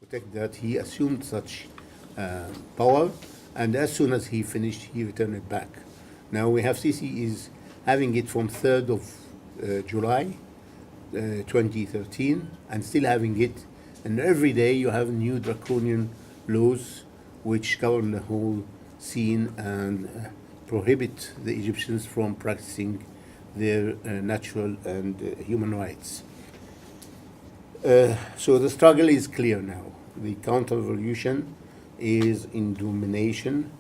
protect that. He assumed such power, and as soon as he finished, he returned it back. Now we have Sisi is having it from 3rd of July 2013, and still having it. And every day you have new draconian laws which govern the whole scene and prohibit the Egyptians from practicing their natural and human rights. So the struggle is clear now. The counter-revolution is in domination,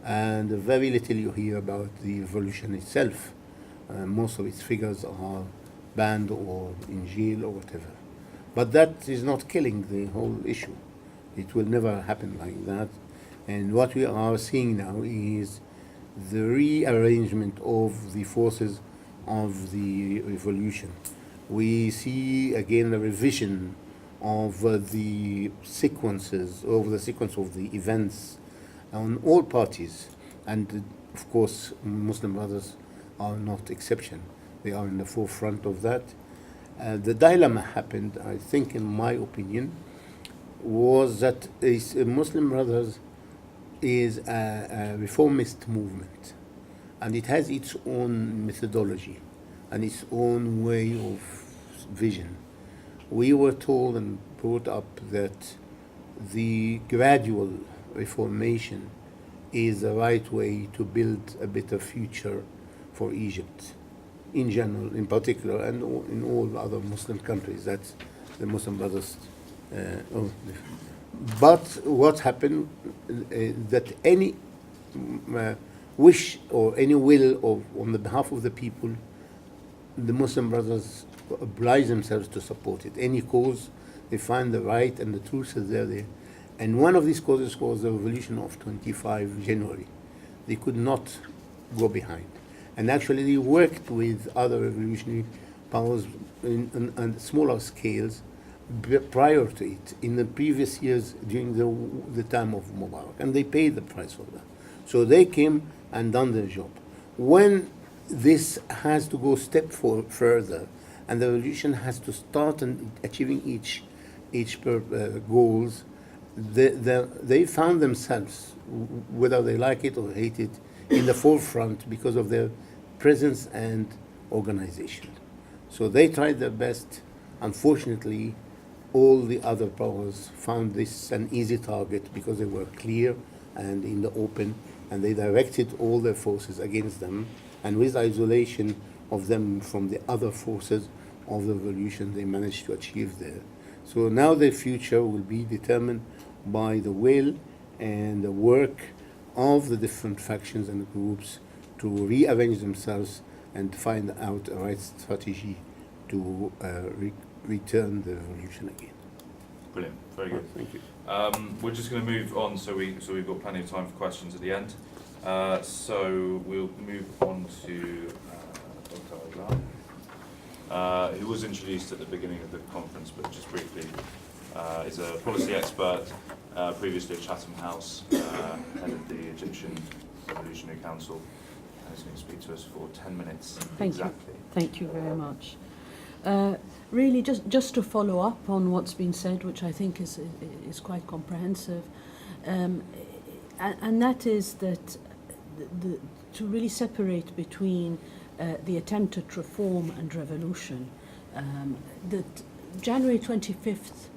and very little you hear about the revolution itself. Most of its figures are banned or in jail or whatever. But that is not killing the whole issue. It will never happen like that. And what we are seeing now is the rearrangement of the forces of the revolution. We see again a revision of the sequence of the events on all parties, and of course Muslim Brothers are not exception. They are in the forefront of that. The dilemma happened, I think, in my opinion, was that Muslim Brothers is a reformist movement, and it has its own methodology and its own way of vision. We were told and brought up that the gradual reformation is the right way to build a better future for Egypt in general, in particular, and in all other Muslim countries. That's the Muslim Brothers. But what happened, that any wish or any will on the behalf of the people, the Muslim Brothers oblige themselves to support it. Any cause, they find the right and the truth is there. And one of these causes was the revolution of 25 January. They could not go behind. And actually they worked with other revolutionary powers on smaller scales prior to it, in the previous years during the time of Mubarak. And they paid the price for that. So they came and done their job. When this has to go step further, and the revolution has to start in achieving each goals, they found themselves, whether they like it or hate it, in the forefront because of their presence and organization. So they tried their best. Unfortunately, all the other powers found this an easy target because they were clear and in the open, and they directed all their forces against them. And with isolation of them from the other forces of the revolution, they managed to achieve there. So now their future will be determined by the will and the work of the different factions and groups to rearrange themselves and find out a right strategy to return the revolution again. Brilliant, very good. Thank you. We're just going to move on, so we've got plenty of time for questions at the end. So we'll move on to Daud Abdullah, who was introduced at the beginning of the conference, but just briefly, is a policy expert, previously at Chatham House, head of the Egyptian Revolutionary Council, and he's going to speak to us for 10 minutes. Exactly. Thank you very much. Really, just to follow up on what's been said, which I think is quite comprehensive, and that is that to really separate between the attempt at reform and revolution, that January 25th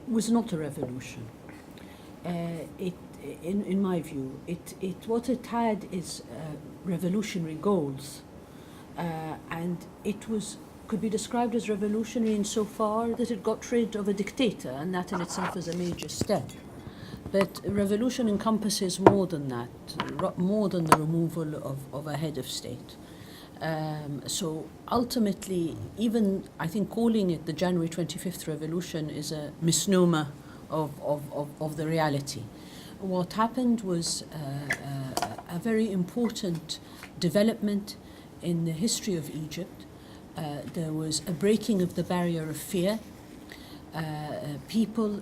was not a revolution. In my view, what it had is revolutionary goals, and it could be described as revolutionary insofar that it got rid of a dictator, and that in itself is a major step. But revolution encompasses more than that, more than the removal of a head of state. So ultimately, even I think calling it the January 25th revolution is a misnomer of the reality. What happened was a very important development in the history of Egypt. There was a breaking of the barrier of fear. People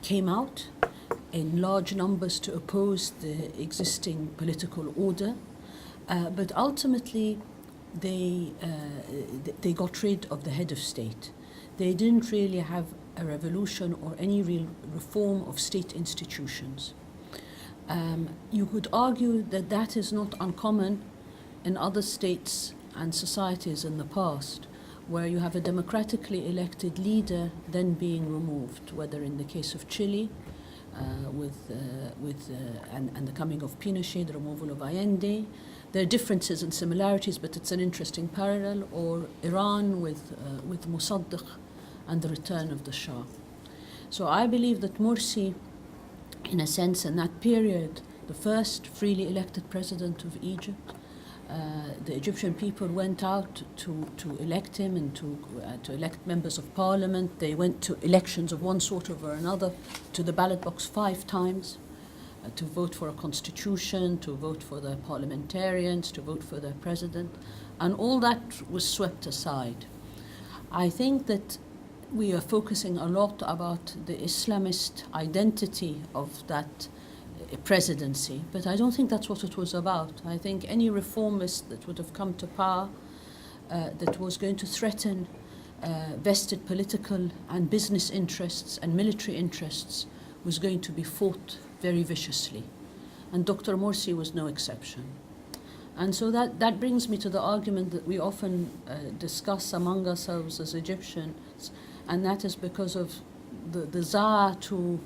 came out in large numbers to oppose the existing political order, but ultimately they got rid of the head of state. They didn't really have a revolution or any real reform of state institutions. You could argue that that is not uncommon in other states and societies in the past, where you have a democratically elected leader then being removed, whether in the case of Chile, and the coming of Pinochet, the removal of Allende. There are differences and similarities, but it's an interesting parallel, or Iran with Mossadegh and the return of the Shah. So I believe that Morsi, in a sense, in that period, the first freely elected president of Egypt, the Egyptian people went out to elect him and to elect members of parliament. They went to elections of one sort or another, to the ballot box 5 times, to vote for a constitution, to vote for their parliamentarians, to vote for their president, and all that was swept aside. I think that we are focusing a lot about the Islamist identity of that presidency, but I don't think that's what it was about. I think any reformist that would have come to power that was going to threaten vested political and business interests and military interests was going to be fought very viciously. And Dr. Morsi was no exception. And so that brings me to the argument that we often discuss among ourselves as Egyptians, and that is because of the desire to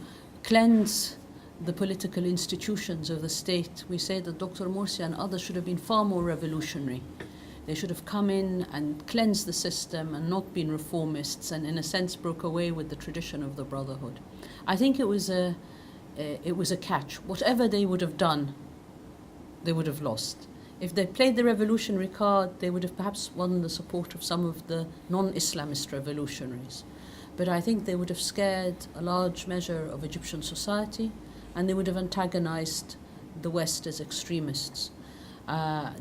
cleanse the political institutions of the state. We say that Dr. Morsi and others should have been far more revolutionary. They should have come in and cleansed the system and not been reformists, and in a sense broke away with the tradition of the Brotherhood. I think it was a catch. Whatever they would have done, they would have lost. If they played the revolutionary card, they would have perhaps won the support of some of the non-Islamist revolutionaries. But I think they would have scared a large measure of Egyptian society, and they would have antagonized the West as extremists.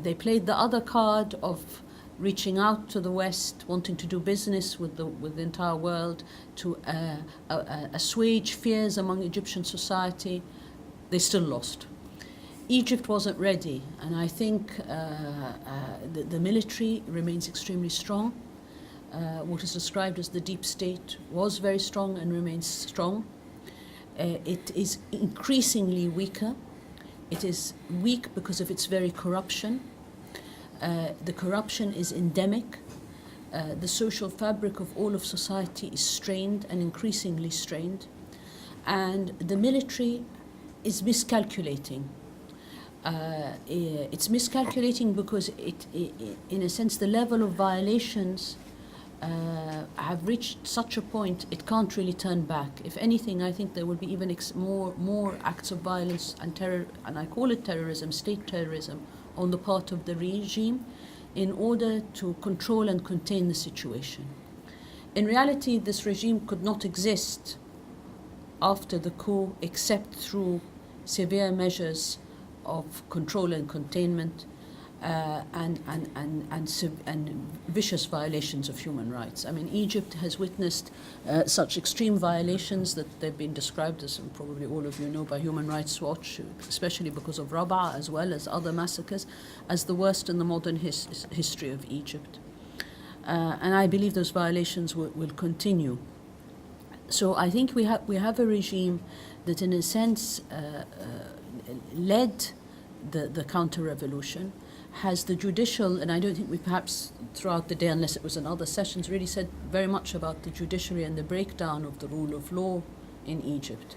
They played the other card of reaching out to the West, wanting to do business with the entire world, to assuage fears among Egyptian society. They still lost. Egypt wasn't ready, and I think the military remains extremely strong. What is described as the deep state was very strong and remains strong. It is increasingly weaker. It is weak because of its very corruption. The corruption is endemic. The social fabric of all of society is strained and increasingly strained. And the military is miscalculating. It's miscalculating because in a sense, the level of violations have reached such a point it can't really turn back. If anything, I think there will be even more acts of violence and terror, and I call it terrorism, state terrorism, on the part of the regime in order to control and contain the situation. In reality, this regime could not exist after the coup except through severe measures of control and containment and vicious violations of human rights. I mean, Egypt has witnessed such extreme violations that they've been described, as probably all of you know, by Human Rights Watch, especially because of Rabaa as well as other massacres, as the worst in the modern history of Egypt. And I believe those violations will continue. So I think we have a regime that, in a sense, led the counter-revolution, has the judicial, and I don't think we perhaps throughout the day, unless it was in other sessions, really said very much about the judiciary and the breakdown of the rule of law in Egypt.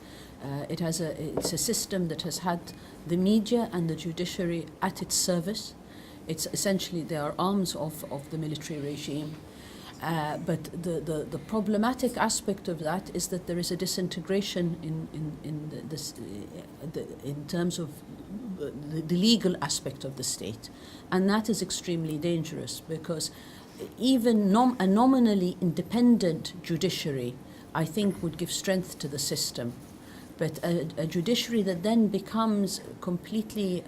It's a system that has had the media and the judiciary at its service. It's essentially, they are arms of the military regime. But the problematic aspect of that is that there is a disintegration in terms of the legal aspect of the state, and that is extremely dangerous, because even a nominally independent judiciary, I think, would give strength to the system. But a judiciary that then becomes completely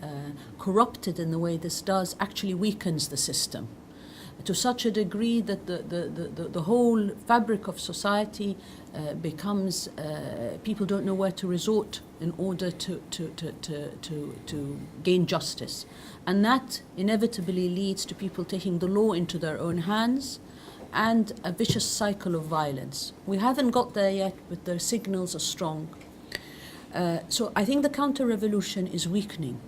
corrupted in the way this does actually weakens the system to such a degree that the whole fabric of society becomes, people don't know where to resort in order to gain justice. And that inevitably leads to people taking the law into their own hands and a vicious cycle of violence. We haven't got there yet, but the signals are strong. So I think the counter-revolution is weakening.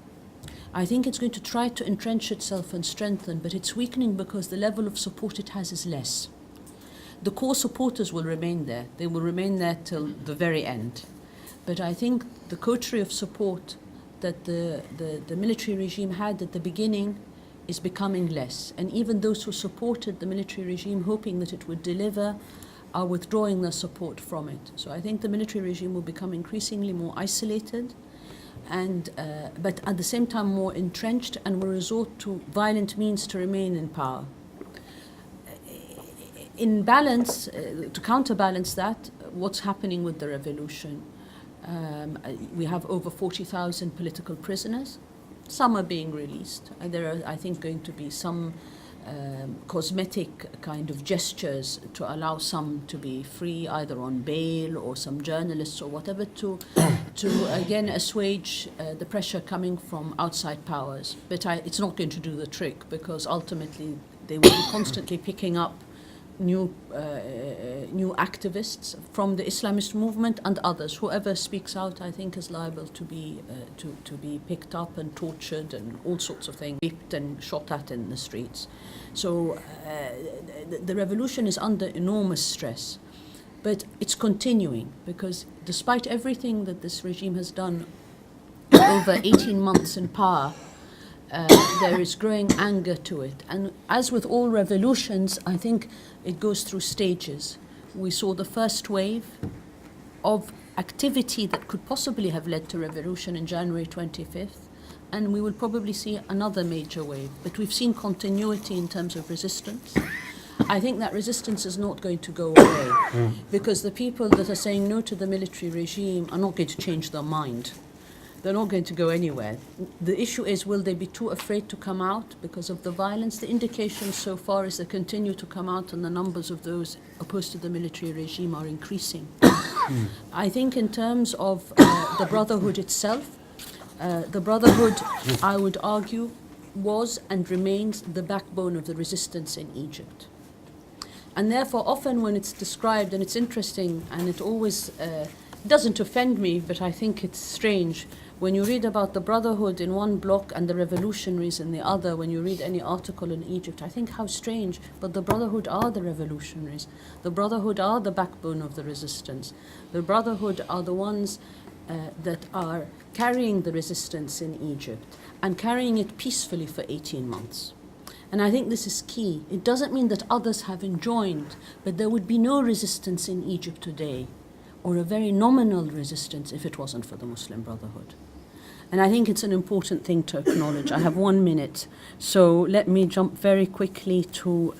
I think it's going to try to entrench itself and strengthen, but it's weakening because the level of support it has is less. The core supporters will remain there. They will remain there till the very end. But I think the coterie of support that the military regime had at the beginning is becoming less. And even those who supported the military regime, hoping that it would deliver, are withdrawing their support from it. So I think the military regime will become increasingly more isolated, and but at the same time more entrenched, and will resort to violent means to remain in power. In balance, to counterbalance that, what's happening with the revolution? We have over 40,000 political prisoners. Some are being released. There are, I think, going to be some cosmetic kind of gestures to allow some to be free, either on bail or some journalists or whatever, to again assuage the pressure coming from outside powers. But it's not going to do the trick, because ultimately they will be constantly picking up new activists from the Islamist movement and others. Whoever speaks out, I think, is liable to be picked up and tortured and all sorts of things, raped and shot at in the streets. So the revolution is under enormous stress, but it's continuing, because despite everything that this regime has done over 18 months in power, there is growing anger to it. And as with all revolutions, I think it goes through stages. We saw the first wave of activity that could possibly have led to revolution in January 25th, and we will probably see another major wave. But we've seen continuity in terms of resistance. I think that resistance is not going to go away, because the people that are saying no to the military regime are not going to change their mind. They're not going to go anywhere. The issue is, will they be too afraid to come out because of the violence? The indications so far is they continue to come out, and the numbers of those opposed to the military regime are increasing. I think in terms of the Brotherhood itself, the Brotherhood, I would argue, was and remains the backbone of the resistance in Egypt. And therefore, often when it's described, and it's interesting, and it always doesn't offend me, but I think it's strange, when you read about the Brotherhood in one block and the revolutionaries in the other, when you read any article in Egypt, I think how strange, but the Brotherhood are the revolutionaries. The Brotherhood are the backbone of the resistance. The Brotherhood are the ones that are carrying the resistance in Egypt, and carrying it peacefully for 18 months. And I think this is key. It doesn't mean that others haven't joined, but there would be no resistance in Egypt today, or a very nominal resistance, if it wasn't for the Muslim Brotherhood. And I think it's an important thing to acknowledge. I have 1 minute, so let me jump very quickly to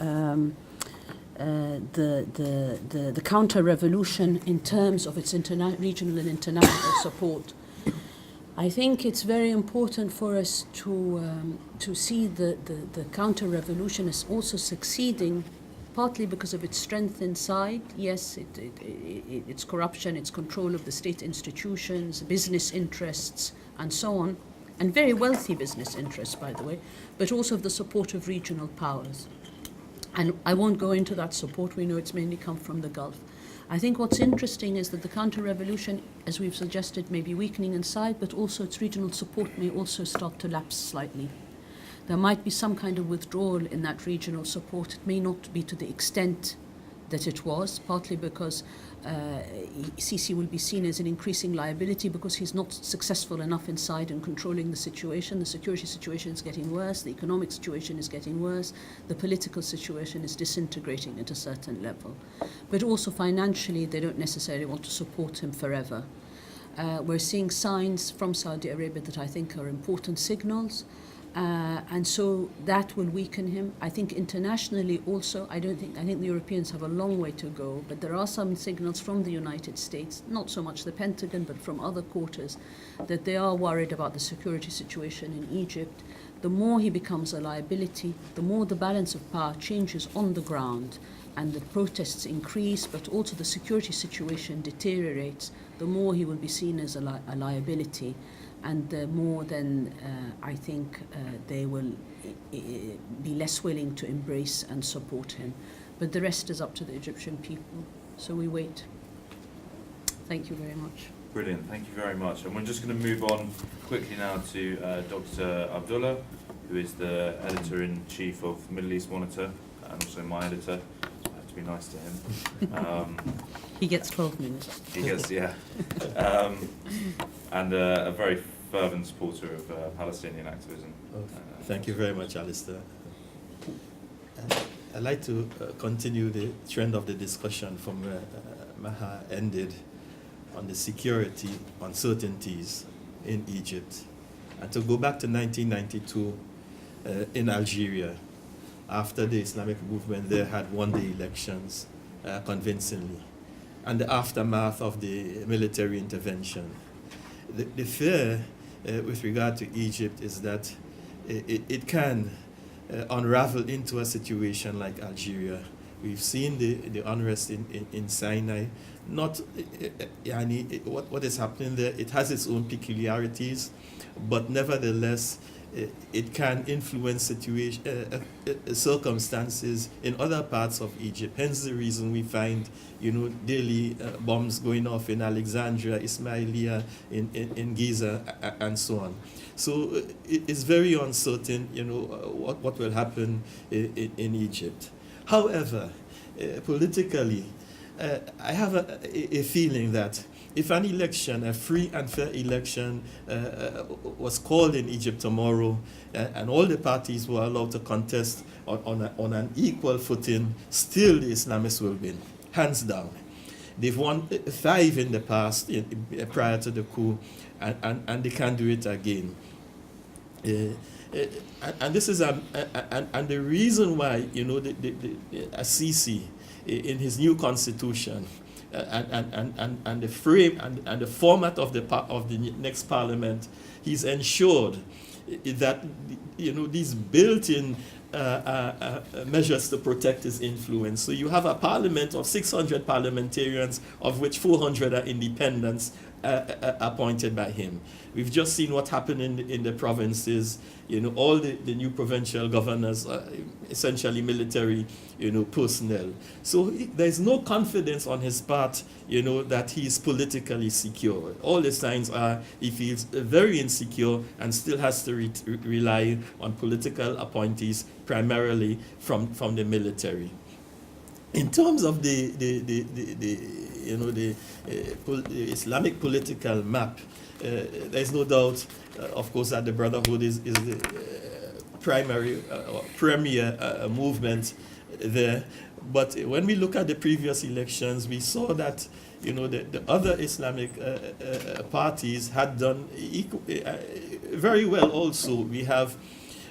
the counter-revolution in terms of its regional and international support. I think it's very important for us to see the counter-revolution as also succeeding, partly because of its strength inside. Yes, its corruption, its control of the state institutions, business interests, and so on, and very wealthy business interests, by the way, but also of the support of regional powers. And I won't go into that support. We know it's mainly come from the Gulf. I think what's interesting is that the counter-revolution, as we've suggested, may be weakening inside, but also its regional support may also start to lapse slightly. There might be some kind of withdrawal in that regional support. It may not be to the extent that it was, partly because Sisi will be seen as an increasing liability because he's not successful enough inside in controlling the situation. The security situation is getting worse, the economic situation is getting worse, the political situation is disintegrating at a certain level. But also financially, they don't necessarily want to support him forever. We're seeing signs from Saudi Arabia that I think are important signals. And so that will weaken him. I think internationally also, I think the Europeans have a long way to go, but there are some signals from the United States, not so much the Pentagon, but from other quarters, that they are worried about the security situation in Egypt. The more he becomes a liability, the more the balance of power changes on the ground, and the protests increase, but also the security situation deteriorates, the more he will be seen as a liability. And the more then I think they will be less willing to embrace and support him. But the rest is up to the Egyptian people. So we wait. Thank you very much. Brilliant, thank you very much. And we're just going to move on quickly now to Dr. Abdullah, who is the editor-in-chief of Middle East Monitor, and also my editor. I have to be nice to him. He gets 12 minutes. He gets, yeah. And a very fervent supporter of Palestinian activism. Thank you very much, Alastair. I'd like to continue the trend of the discussion from where Maha ended on the security uncertainties in Egypt. And to go back to 1992 in Algeria, after the Islamic movement there had won the elections convincingly, and the aftermath of the military intervention. The fear with regard to Egypt is that it can unravel into a situation like Algeria. We've seen the unrest in Sinai. Not, what is happening there, it has its own peculiarities, but nevertheless, it can influence circumstances in other parts of Egypt. Hence the reason we find, daily bombs going off in Alexandria, Ismailia, in Giza, and so on. So it's very uncertain, what will happen in Egypt. However, politically, I have a feeling that if an election, a free and fair election, was called in Egypt tomorrow, and all the parties were allowed to contest on an equal footing, still the Islamists will win, hands down. They've won 5 in the past, prior to the coup, and they can't do it again. And this is and the reason why the Assisi in his new constitution and the frame and the format of the next parliament, he's ensured that these built-in measures to protect his influence. So you have a parliament of 600 parliamentarians, of which 400 are independents appointed by him. We've just seen what happened in the provinces. All the new provincial governors are essentially military, personnel. So there's no confidence on his part, that he is politically secure. All the signs are he feels very insecure and still has to rely on political appointees, primarily from the military. In terms of the Islamic political map, there's no doubt, of course, that the Brotherhood is the primary premier movement there. But when we look at the previous elections, we saw that the other Islamic parties had done very well also. We have,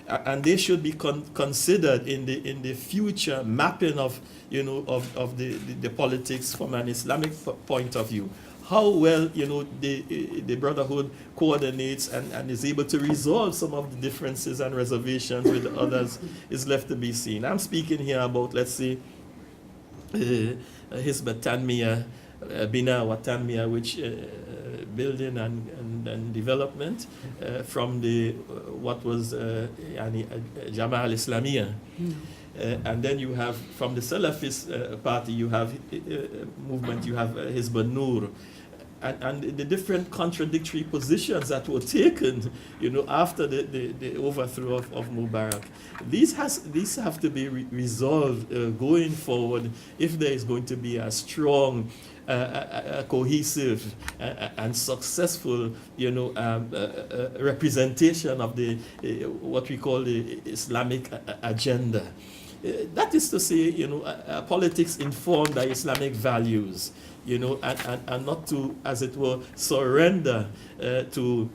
and they should be considered in the future mapping of the politics from an Islamic point of view. How well the Brotherhood coordinates and is able to resolve some of the differences and reservations with the others is left to be seen. I'm speaking here about, let's say, Hizb Tanmiyah, Bina wa Tanmiyah, which building and development from the what was Jama'a al-Islamiyah. And then you have, from the Salafist party, you have movement, you have Hizb an-Nur, and the different contradictory positions that were taken, after the overthrow of Mubarak. These have to be resolved going forward if there is going to be a strong, cohesive, and successful, representation of the what we call the Islamic agenda. That is to say, politics informed by Islamic values, and not to, as it were, surrender to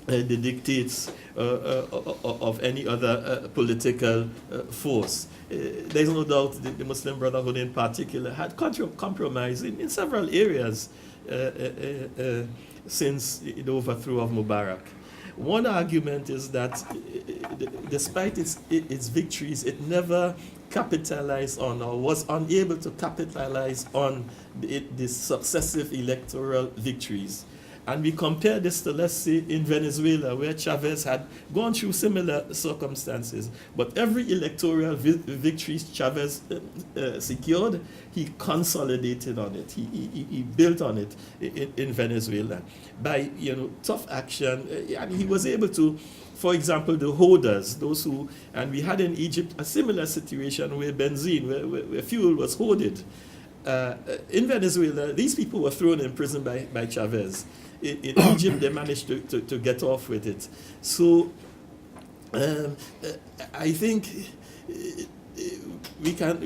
the dictates of any other political force. There's no doubt the Muslim Brotherhood in particular had compromised in several areas since the overthrow of Mubarak. One argument is that despite its victories, it never capitalized on, or was unable to capitalize on the successive electoral victories. And we compare this to, let's say, in Venezuela, where Chavez had gone through similar circumstances. But every electoral victory Chavez secured, he consolidated on it. He built on it in Venezuela by, tough action. And he was able to, for example, the hoarders, those who, and we had in Egypt a similar situation where benzene, where fuel was hoarded. In Venezuela, these people were thrown in prison by Chavez. In Egypt, they managed to get off with it. So I think we can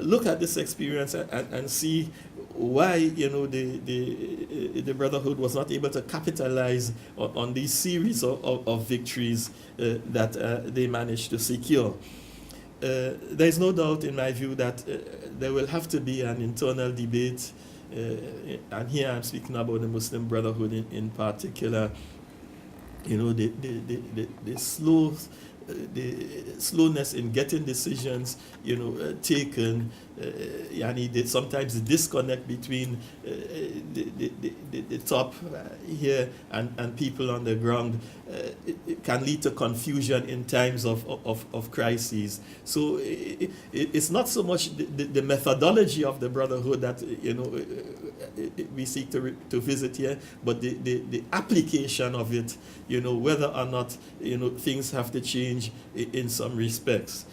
look at this experience and see why the Brotherhood was not able to capitalize on these series of victories that they managed to secure. There is no doubt, in my view, that there will have to be an internal debate, and here I'm speaking about the Muslim Brotherhood in particular. The slowness in getting decisions, taken. Sometimes the disconnect between the top here and people on the ground it can lead to confusion in times of crises. So it's not so much the methodology of the Brotherhood that we seek to visit here, but the application of it, whether or not things have to change in some respects.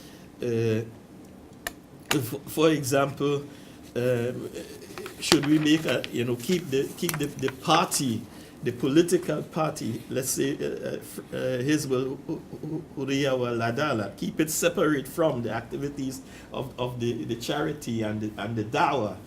For example, should we make keep the party, the political party, let's say Hizbul Hurriya wal Adala, keep it separate from the activities of the charity and the dawah,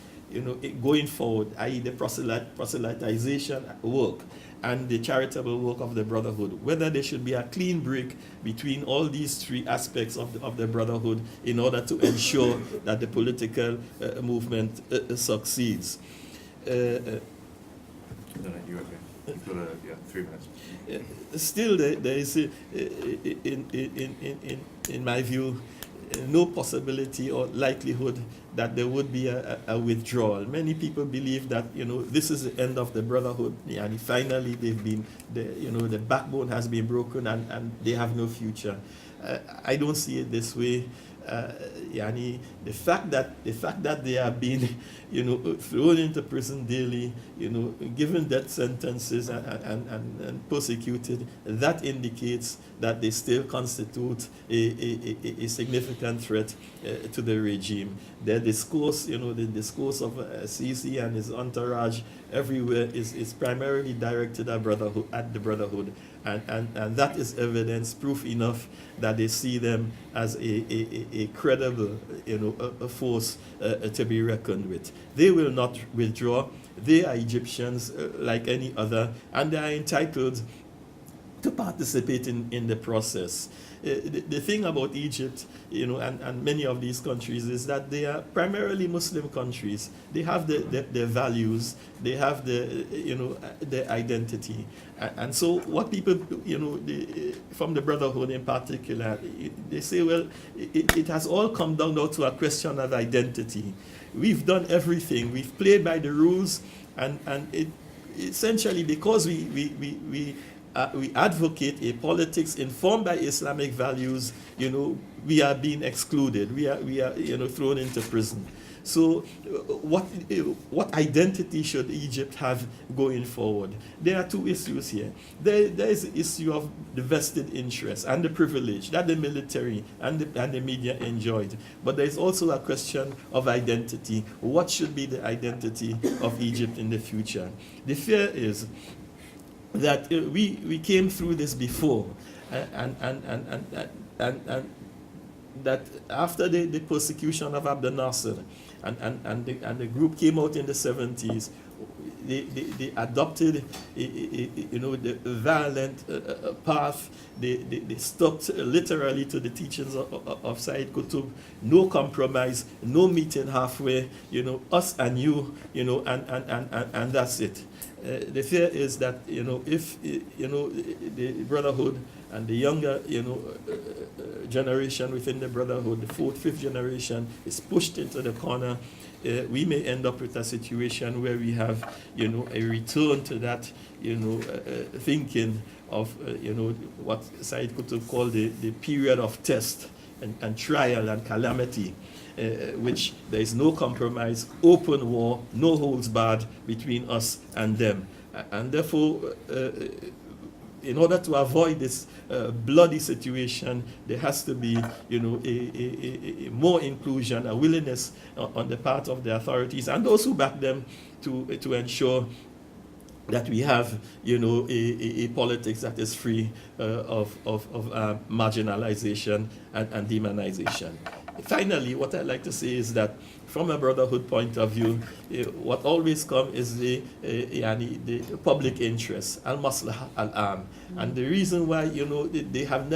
going forward, i.e. the proselytization work and the charitable work of the Brotherhood, whether there should be a clean break between all these three aspects of the Brotherhood in order to ensure that the political movement succeeds. No, you're okay. You've got 3 minutes. Still, there is, in my view, no possibility or likelihood that there would be a withdrawal. Many people believe that this is the end of the Brotherhood, and finally they've been the backbone has been broken and they have no future. I don't see it this way. The fact that they are being thrown into prison daily, given death sentences and persecuted, that indicates that they still constitute a significant threat to the regime. Their discourse, the discourse of Sisi and his entourage everywhere is primarily directed at the Brotherhood. And that is evidence, proof enough that they see them as a credible, a force to be reckoned with. They will not withdraw. They are Egyptians like any other, and they are entitled to participate in the process. The thing about Egypt, and many of these countries is that they are primarily Muslim countries. They have their values, they have their identity, and so what people, from the Brotherhood in particular, they say, well, it has all come down now to a question of identity. We've done everything. We've played by the rules, and it essentially because we advocate a politics informed by Islamic values, we are being excluded. We are thrown into prison. So what identity should Egypt have going forward? There are two issues here. There is the issue of the vested interest and the privilege that the military and the media enjoyed. But there is also a question of identity. What should be the identity of Egypt in the future? The fear is that we came through this before, and that after the persecution of Abdel Nasser, and the group came out in the 70s, they adopted the violent path. They stuck literally to the teachings of Sayyid Qutb. No compromise, no meeting halfway. Us and you. And that's it. The fear is that if the Brotherhood and the younger generation within the Brotherhood, the 4th, 5th generation, is pushed into the corner, we may end up with a situation where we have, you know, a return to that, you know, thinking of, you know, what Said Qutb called the period of test and trial and calamity, which there is no compromise, open war, no holds barred between us and them. And therefore, in order to avoid this bloody situation, there has to be, you know, a more inclusion, a willingness on the part of the authorities and those who back them to ensure that we have, you know, a politics that is free of marginalization and demonization. Finally, what I'd like to say is that from a brotherhood point of view, what always comes is the public interest, al-maslaha al-am. And the reason why, you know, they have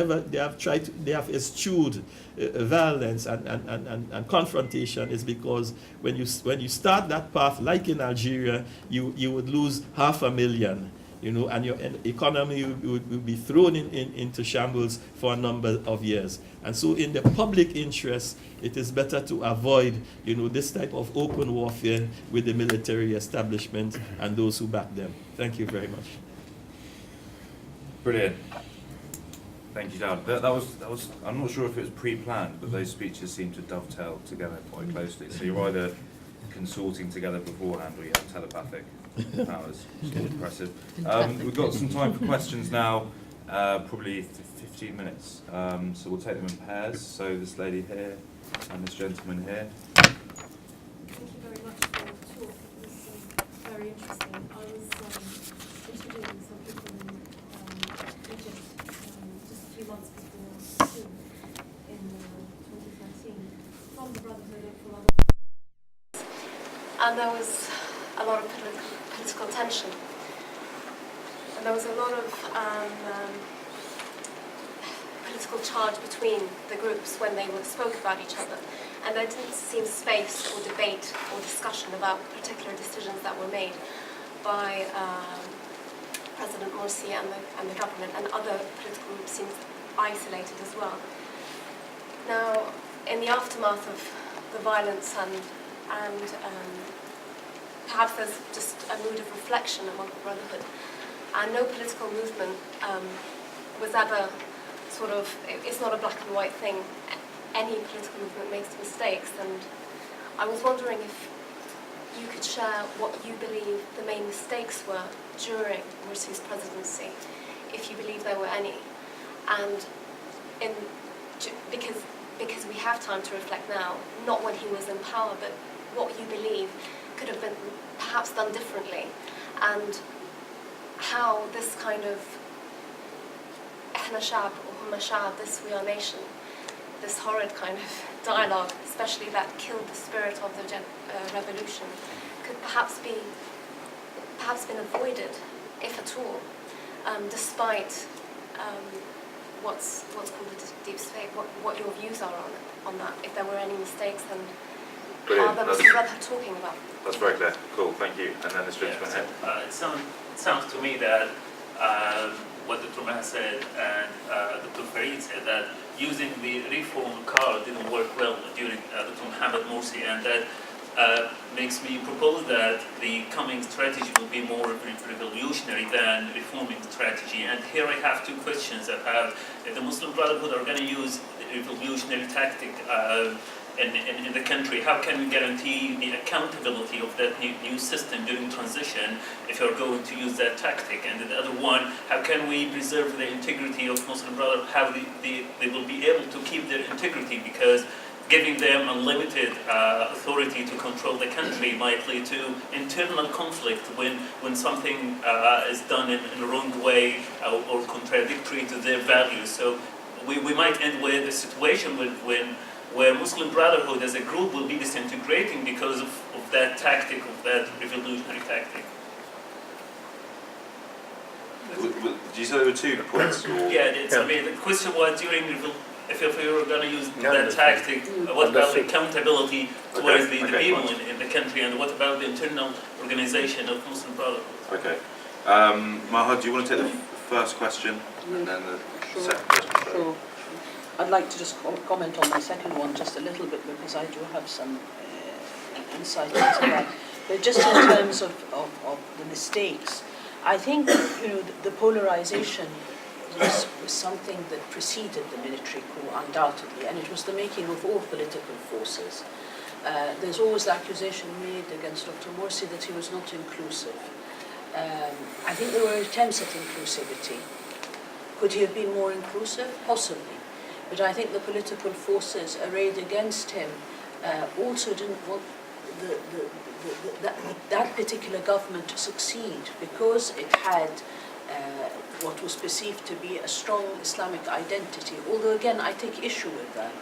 eschewed violence and confrontation is because when you start that path, like in Algeria, you would lose 500,000. You know, and your economy will be thrown into shambles for a number of years. And so in the public interest, it is better to avoid, you know, this type of open warfare with the military establishment and those who back them. Thank you very much. Brilliant. Thank you, Daud. That was. I'm not sure if it was pre-planned, but those speeches seem to dovetail together quite closely. So you're either consorting together beforehand, or you have telepathic powers. It's impressive. We've got some time for questions now. Probably 15 minutes. So we'll take them in pairs. So this lady here and this gentleman here. Thank you very much for the talk. It was very interesting. I was interviewing some people in Egypt just a few months before Sloan in 2013 from the Brotherhood and from other. And there was a lot of political tension. And there was a lot of political charge between the groups when they spoke about each other. And there didn't seem space or debate or discussion about particular decisions that were made by President Morsi and the government, and other political groups seemed isolated as well. Now, in the aftermath of the violence and perhaps there's just a mood of reflection among the Brotherhood, and no political movement was ever sort of, it's not a black and white thing. Any political movement makes mistakes, and I was wondering if you could share what you believe the main mistakes were during Morsi's presidency, if you believe there were any, and because we have time to reflect now, not when he was in power, but what you believe could have been perhaps done differently, and how this kind of Shab or Huma Shab, this we are nation, this horrid kind of dialogue, especially that killed the spirit of the revolution, could perhaps been avoided, if at all, despite what's called the deep state. What your views are on that, if there were any mistakes, and Brilliant. are the Muslim Brotherhood talking about? That's very clear. Cool, thank you. And then this gentleman here. It sounds to me that what Dr. Maha said and Dr. Fareed said, that using the reform card didn't work well during Dr. Mohammed Morsi, and that makes me propose that the coming strategy will be more revolutionary than reforming strategy. And here I have two questions about if the Muslim Brotherhood are going to use the revolutionary tactic in the country. How can we guarantee the accountability of that new system during transition if you're going to use that tactic? And the other one, how can we preserve the integrity of Muslim Brotherhood? How they will be able to keep their integrity, because giving them unlimited authority to control the country might lead to internal conflict when something is done in the wrong way or contradictory to their values. So we might end with a situation where Muslim Brotherhood as a group will be disintegrating because of that tactic, of that revolutionary tactic. Did you say there were 2 points? Or? Yeah, I mean, the question was during if you were going to use that tactic, what about the accountability towards the people in the country, and what about the internal organization of Muslim Brotherhood? Okay. Maha, do you want to take the first question and then the second question? Sure. I'd like to just comment on the second one just a little bit, because I do have some insight into that. But just in terms of the mistakes, I think the polarization was something that preceded the military coup, undoubtedly, and it was the making of all political forces. There's always the accusation made against Dr. Morsi that he was not inclusive. I think there were attempts at inclusivity. Could he have been more inclusive? Possibly. But I think the political forces arrayed against him also didn't want that particular government to succeed, because it had what was perceived to be a strong Islamic identity. Although again, I take issue with that,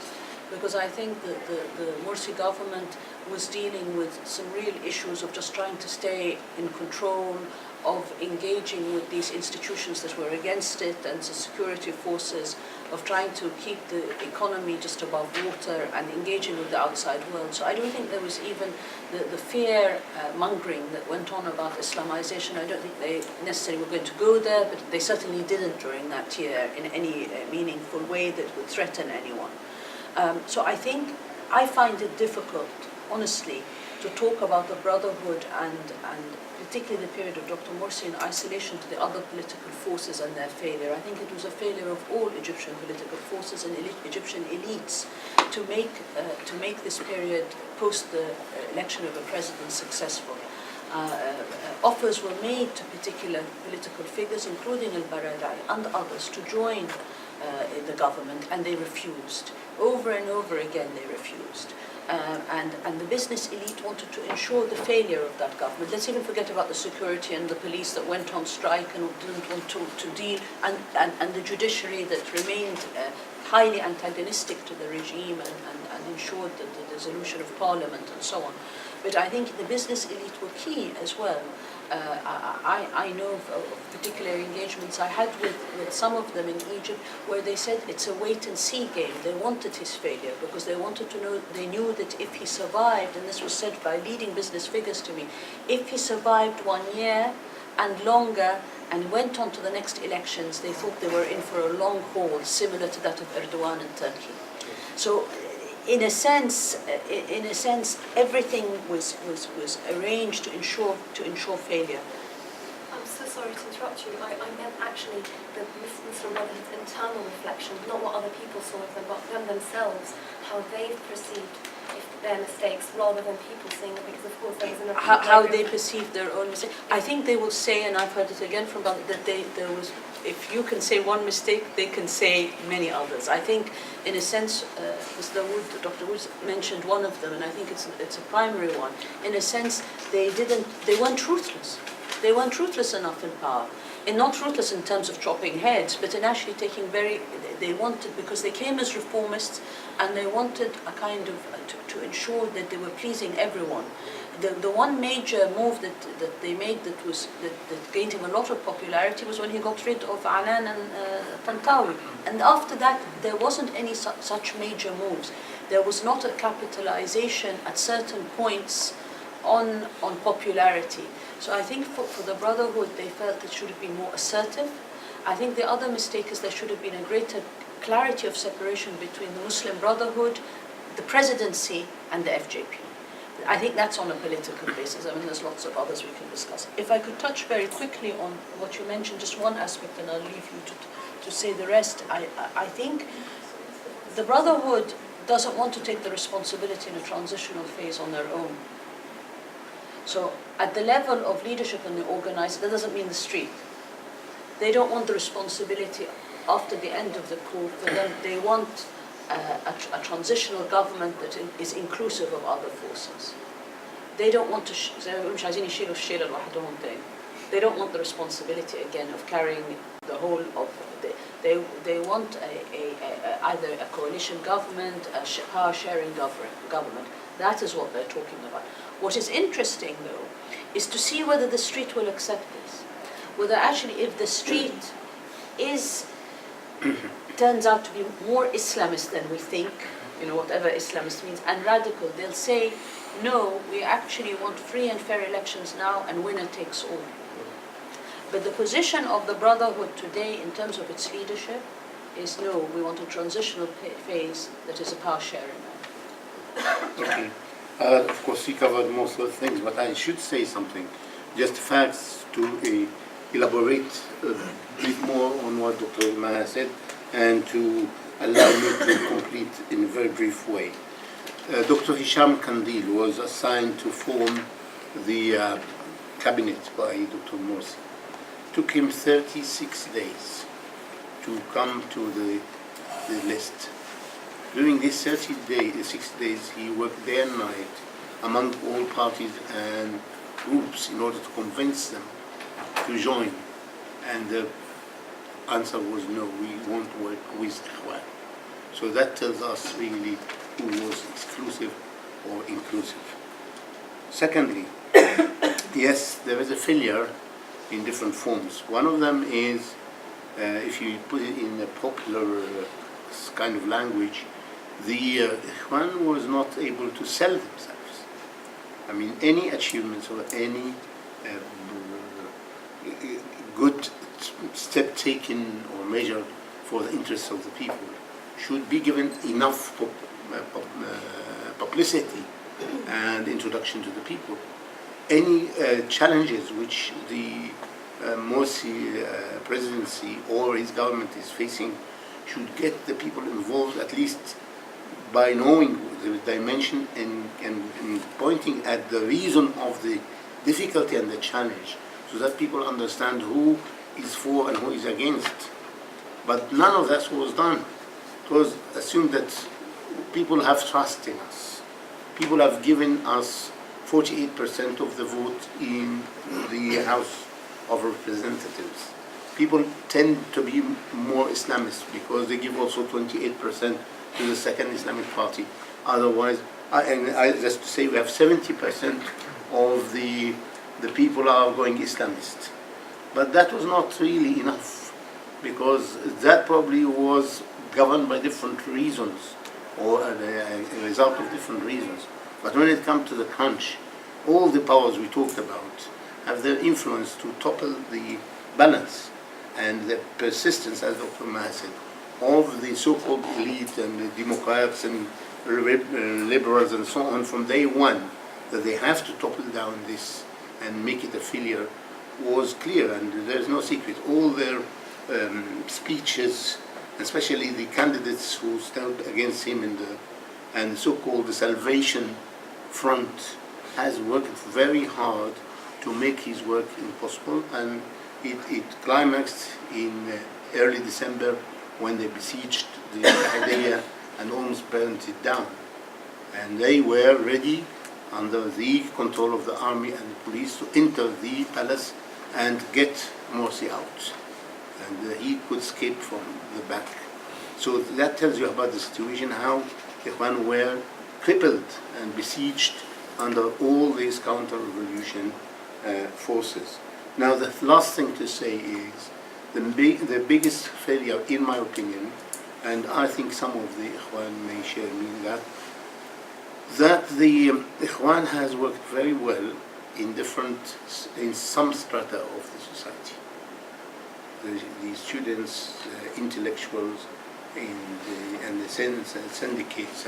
because I think that the Morsi government was dealing with some real issues of just trying to stay in control, of engaging with these institutions that were against it and the security forces, of trying to keep the economy just above water and engaging with the outside world. So I don't think there was even the fear mongering that went on about Islamization. I don't think they necessarily were going to go there, but they certainly didn't during that year in any meaningful way that would threaten anyone. So I think I find it difficult, honestly, to talk about the Brotherhood and particularly the period of Dr. Morsi in isolation to the other political forces and their failure. I think it was a failure of all Egyptian political forces and Egyptian elites to make this period post the election of a president successful. Offers were made to particular political figures, including al-Baradei and others, to join the government, and they refused. Over and over again they refused. And the business elite wanted to ensure the failure of that government. Let's even forget about the security and the police that went on strike and didn't want to deal, and the judiciary that remained highly antagonistic to the regime and ensured the dissolution of parliament and so on. But I think the business elite were key as well. I know of particular engagements I had with some of them in Egypt where they said it's a wait-and-see game. They wanted his failure because they wanted to know, they knew that if he survived, and this was said by leading business figures to me, if he survived 1 year and longer and went on to the next elections, they thought they were in for a long haul, similar to that of Erdogan in Turkey. So in a sense, everything was arranged to ensure failure. I'm so sorry to interrupt you. I meant actually the Muslim Brotherhood's internal reflection, not what other people saw of them, but them themselves, how they've perceived their mistakes, rather than people seeing it, because of course there was enough. How they perceive their own mistake. I think they will say, and I've heard it again from them, that there was. If you can say one mistake, they can say many others. I think, in a sense, Dr. Wood mentioned one of them, and I think it's a primary one. In a sense, they weren't ruthless. They weren't ruthless enough in power. And not ruthless in terms of chopping heads, but in actually taking they wanted, because they came as reformists, and they wanted a kind of, to ensure that they were pleasing everyone. The one major move that they made that gained him a lot of popularity was when he got rid of Anan and Tantawi. And after that, there wasn't any such major moves. There was not a capitalization at certain points on popularity. So I think for the Brotherhood, they felt it should have been more assertive. I think the other mistake is there should have been a greater clarity of separation between the Muslim Brotherhood, the presidency, and the FJP. I think that's on a political basis. I mean, there's lots of others we can discuss. If I could touch very quickly on what you mentioned, just one aspect, and I'll leave you to say the rest. I think the Brotherhood doesn't want to take the responsibility in a transitional phase on their own. So at the level of leadership and the organizer, that doesn't mean the street. They don't want the responsibility after the end of the coup for them. They want a transitional government that is inclusive of other forces. They don't want to. They don't want the responsibility again of carrying the whole of. They want either a coalition government, a power sharing government. That is what they're talking about. What is interesting, though, is to see whether the street will accept this. Whether actually, if the street turns out to be more Islamist than we think, whatever Islamist means, and radical, they'll say, no, we actually want free and fair elections now, and winner takes all. But the position of the Brotherhood today, in terms of its leadership, is no, we want a transitional phase that is a power sharing. Okay. Of course, he covered most of the things, but I should say something. Just facts to elaborate a bit more on what Dr. Maha said and to allow me to complete in a very brief way. Dr. Hisham Kandil was assigned to form the cabinet by Dr. Morsi. Took him 36 days to come to the list. During these 6 days, he worked day and night among all parties and groups in order to convince them to join. And the answer was no, we won't work with Ikhwan. So that tells us really who was exclusive or inclusive. Secondly, yes, there is a failure in different forms. One of them is, if you put it in a popular kind of language, the Ikhwan was not able to sell themselves. I mean, any achievements or any good step taken or measured for the interests of the people should be given enough publicity and introduction to the people. Any challenges which the Morsi presidency or his government is facing should get the people involved, at least by knowing the dimension and pointing at the reason of the difficulty and the challenge, so that people understand who is for and who is against. But none of that was done. It was assumed that people have trust in us. People have given us 48% of the vote in the House of Representatives. People tend to be more Islamist because they give also 28% to the second Islamic party. Otherwise, just to say, we have 70% of the people are going Islamist. But that was not really enough, because that probably was governed by different reasons or a result of different reasons. But when it comes to the crunch, all the powers we talked about have their influence to topple the balance and the persistence, as Dr. Maha said, of the so-called elite and the Democrats and liberals and so on from day one, that they have to topple down this and make it a failure, was clear, and there's no secret. All their speeches, especially the candidates who stood against him and so-called the Salvation Front, has worked very hard to make his work impossible, and it climaxed in early December when they besieged the Hidayah and almost burned it down. And they were ready, under the control of the army and the police, to enter the palace and get Morsi out. And he could escape from the back. So that tells you about the situation, how Ikhwan were crippled and besieged under all these counter-revolution forces. Now, the last thing to say is the biggest failure, in my opinion, and I think some of the Ikhwan may share me that the Ikhwan has worked very well in some strata of the society. The students, intellectuals, and the syndicates,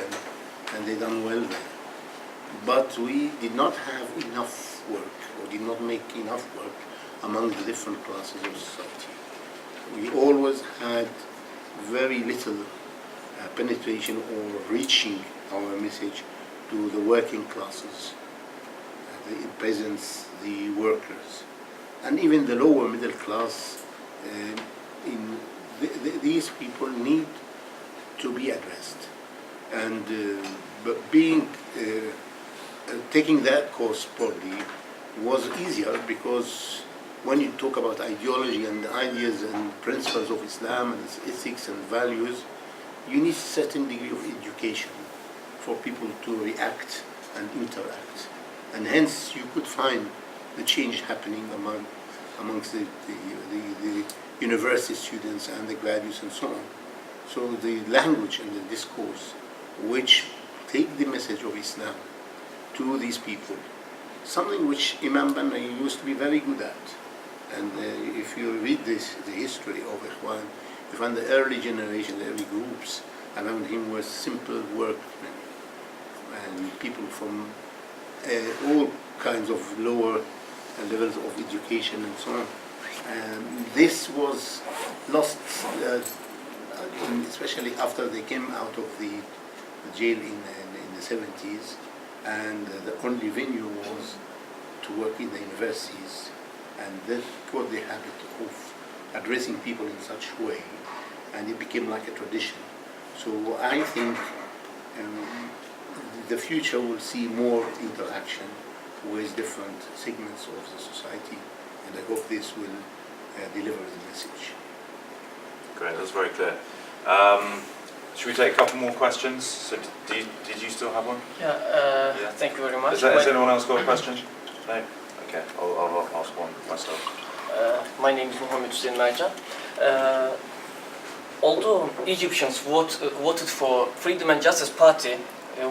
and they done well there. But we did not have enough work, or did not make enough work among the different classes of society. We always had very little penetration or reaching our message to the working classes, the peasants, the workers, and even the lower middle class. These people need to be addressed, and but taking that course probably was easier, because when you talk about ideology and ideas and principles of Islam and its ethics and values, you need a certain degree of education for people to react and interact, and hence you could find the change happening amongst the university students and the graduates and so on. So the language and the discourse which take the message of Islam to these people, something which Imam Banna used to be very good at. And if you read the history of Ikhwan, you find the early generation, the early groups around him were simple workmen. and people from all kinds of lower levels of education and so on. This was lost, especially after they came out of the jail in the 70s, and the only venue was to work in the universities, and they got the habit of addressing people in such way, and it became like a tradition. So I think the future will see more interaction with different segments of the society, and I hope this will deliver the message. Great, that's very clear. Should we take a couple more questions? So did you still have one? Yeah, Yeah. thank you very much. Has anyone else got a question? No? Okay, I'll ask one myself. My name is Muhammad Hussein Maja. Although Egyptians voted for Freedom and Justice Party,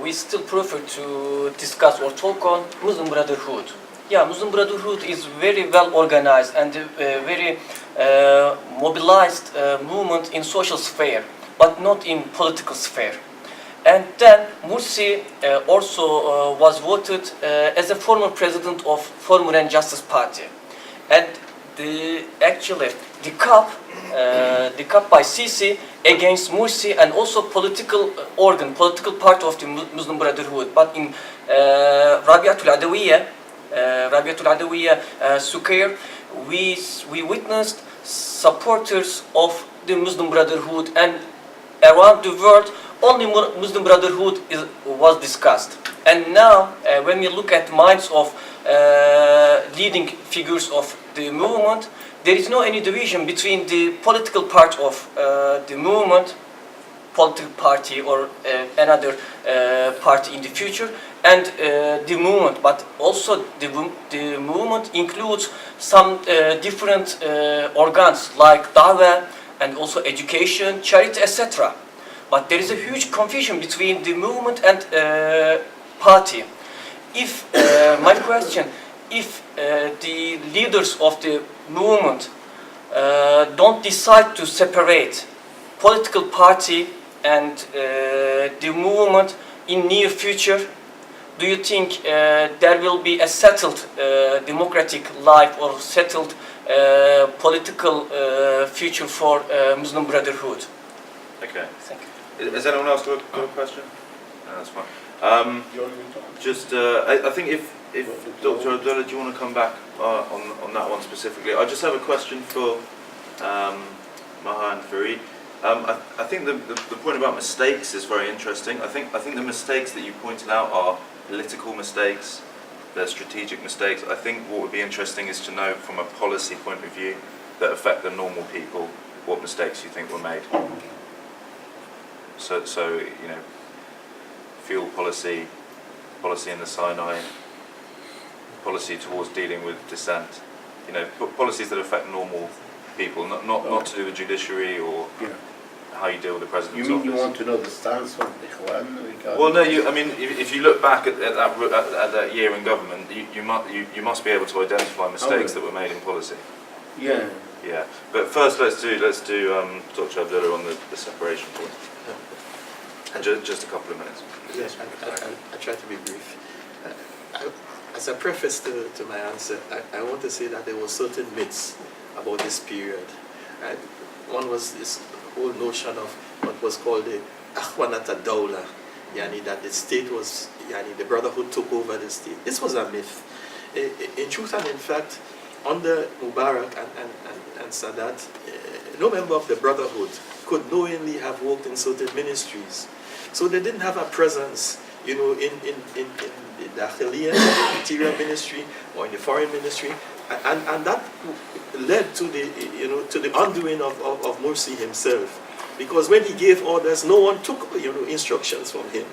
we still prefer to discuss or talk on Muslim Brotherhood. Yeah, Muslim Brotherhood is very well organized and a very mobilized movement in social sphere, but not in political sphere. And then Morsi also was voted as a former president of Freedom and Justice Party. And the CAP by Sisi against Morsi, and also political part of the Muslim Brotherhood. But in Rabiatul Adawiyya Square, we witnessed supporters of the Muslim Brotherhood, and around the world only Muslim Brotherhood was discussed. And now when we look at minds of leading figures of the movement, there is no any division between the political part of the movement, political party or another party in the future, and the movement. But also the movement includes some different organs like dawah and also education, charity, etc. But there is a huge confusion between the movement and party. If my question, if the leaders of the movement don't decide to separate political party and the movement in near future, do you think there will be a settled democratic life or settled political future for Muslim Brotherhood? Okay. Thank you. Has anyone else got a question? No, that's fine. I think if Dr. Abdullah, do you want to come back on that one specifically? I just have a question for Maha and Fareed. I think the point about mistakes is very interesting. I think the mistakes that you pointed out are political mistakes, they're strategic mistakes. I think what would be interesting is to know from a policy point of view that affect the normal people, what mistakes you think were made. So you know, fuel policy in the Sinai, policy towards dealing with dissent, you know, policies that affect normal people, not to do with judiciary or how you deal with the president's You mean office. you want to know the stance of the Ikhwan regarding? Well, no. I mean, if you look back at that year in government, you must be able to identify mistakes that were made in policy. Yeah. Yeah. But first, let's do Dr. Abdullah on the separation point. And just a couple of minutes. Yes, I try to be brief. As a preface to my answer, I want to say that there were certain myths about this period. One was this whole notion of what was called the Akhwanat Dawla, yani that the state was, yani the Brotherhood took over the state. This was a myth. In truth and in fact, under Mubarak and Sadat, no member of the Brotherhood could knowingly have worked in certain ministries. So they didn't have a presence, you know, in the Dakhiliya, the Interior Ministry, or in the Foreign Ministry, and that led to the, you know, to the undoing of Morsi himself, because when he gave orders, no one took, you know, instructions from him.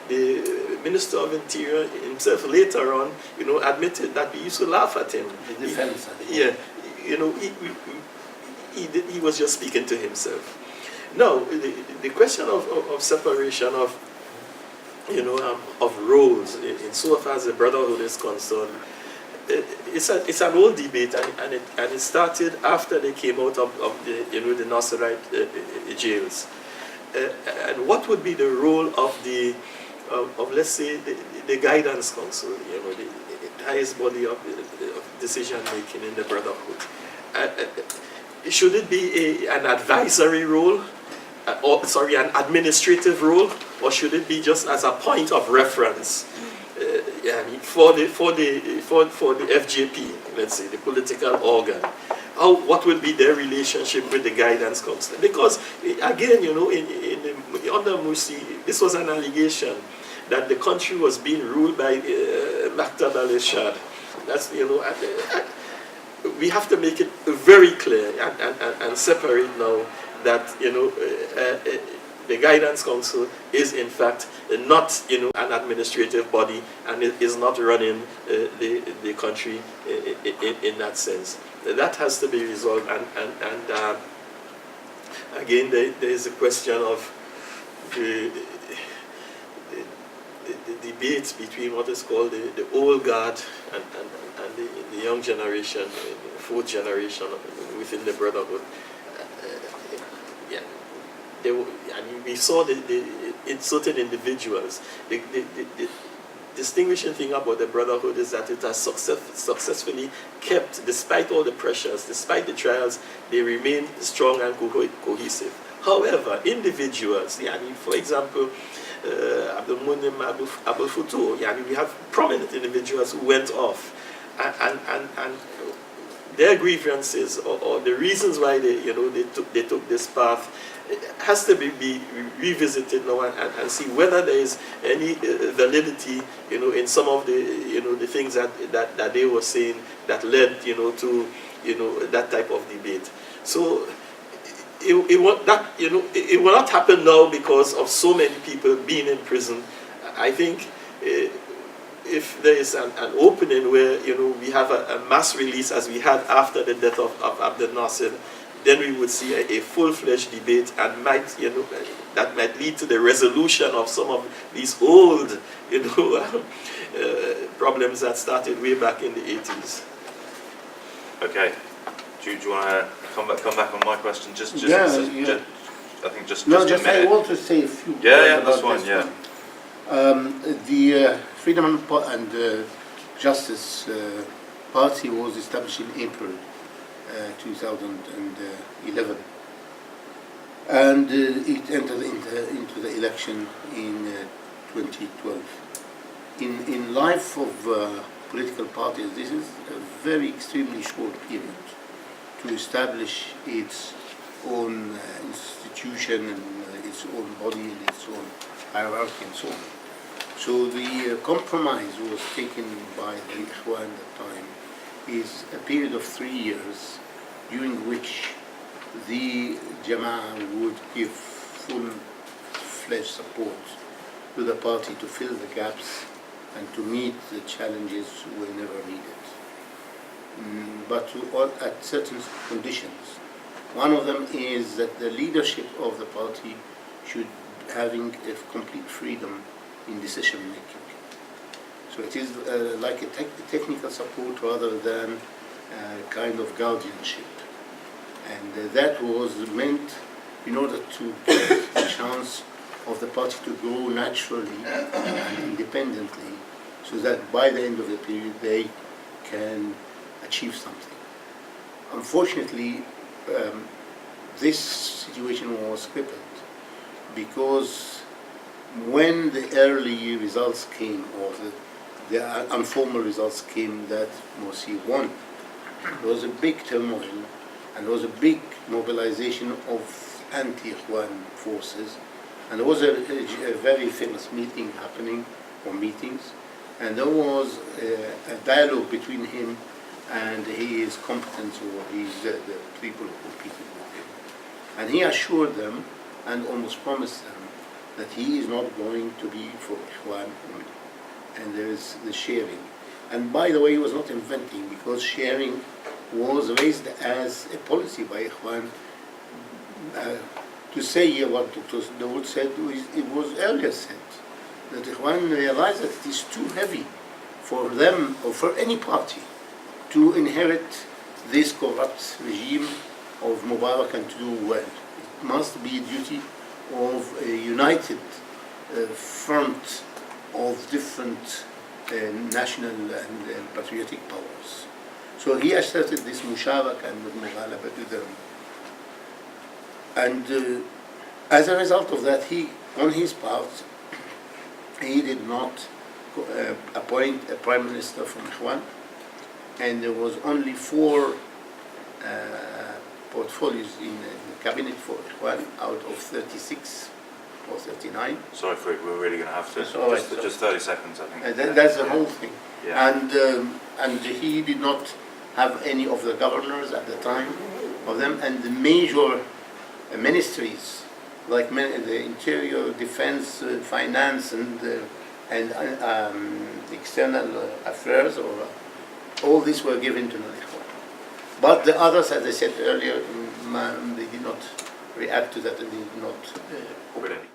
The Minister of Interior himself later on, you know, admitted that we used to laugh at him. The defense. Yeah, you know, he was just speaking to himself. Now, the question of separation of, you know, of roles in so far as the Brotherhood is concerned, it's an old debate, and it started after they came out of the, you know, the Nasserite jails. And what would be the role of the let's say, the guidance council, you know, the highest body of decision making in the Brotherhood. Should it be an advisory role, an administrative role, or should it be just as a point of reference for the FJP, let's say, the political organ? What will be their relationship with the guidance council? Because again, you know, under Morsi, this was an allegation that the country was being ruled by Maktab al-Irshad. That's, you know, we have to make it very clear and separate now that, you know, the guidance council is in fact not, you know, an administrative body, and it is not running the country in that sense. That has to be resolved, and again, there is a question of the debate between what is called the old guard and the young generation, the fourth generation within the Brotherhood. We saw in certain individuals, the distinguishing thing about the Brotherhood is that it has successfully kept, despite all the pressures, despite the trials, they remain strong and cohesive. However, individuals, for example, Abdul Munim Abul Futur, we have prominent individuals who went off, and their grievances or the reasons why they took this path has to be revisited now and see whether there is any validity, in some of the things that they were saying that led, to, that type of debate. So it will not happen now because of so many people being in prison. I think if there is an opening where we have a mass release as we had after the death of Abdel Nasser, then we would see a full-fledged debate and that might lead to the resolution of some of these old problems that started way back in the 80s. Okay. Do you want to come back on my question? I think just no, a just minute. I want to say a few words that's about fine. this Yeah. one. The Freedom and Justice Party was established in April 2011, and it entered into the election in 2012. In life of political parties, this is a very extremely short period to establish its own institution and its own body and its own hierarchy and so on. So the compromise was taken by the Ikhwan at the time is a period of 3 years during which the Jama'ah would give full-fledged support to the party to fill the gaps and to meet the challenges whenever needed. But at certain conditions. One of them is that the leadership of the party should having a complete freedom in decision making. So it is like a technical support rather than kind of guardianship. And that was meant in order to get the chance of the party to grow naturally and independently, so that by the end of the period they can achieve something. Unfortunately, this situation was crippled because when the early results came, or the informal results came that Morsi won, there was a big turmoil and there was a big mobilization of anti-Ikhwan forces, and there was a very famous meeting happening, or meetings, and there was a dialogue between him and his competence, or the people who competed with him. And he assured them and almost promised them that he is not going to be for Ikhwan only. And there is the sharing. And by the way, he was not inventing, because sharing was raised as a policy by Ikhwan. To say what Dr. Daud said, it was earlier said, that Ikhwan realized that it is too heavy for them, or for any party, to inherit this corrupt regime of Mubarak and to do well. It must be a duty of a united front of different national and patriotic powers. So he asserted this musharaka and mughalaba to them. And as a result of that, he, on his part, he did not appoint a prime minister from Ikhwan, and there was only 4 portfolios in the cabinet for Ikhwan out of 36 or 39. Sorry, Fareed, we're really going to have to. That's all right, Just 30 seconds, I think. That's the whole thing. Yeah. And he did not have any of the governors at the time of them, and the major ministries like the Interior, Defense, Finance, and External Affairs, or all these were given to Ikhwan. But the others, as I said earlier, they did not react to that, and they did not. Brilliant.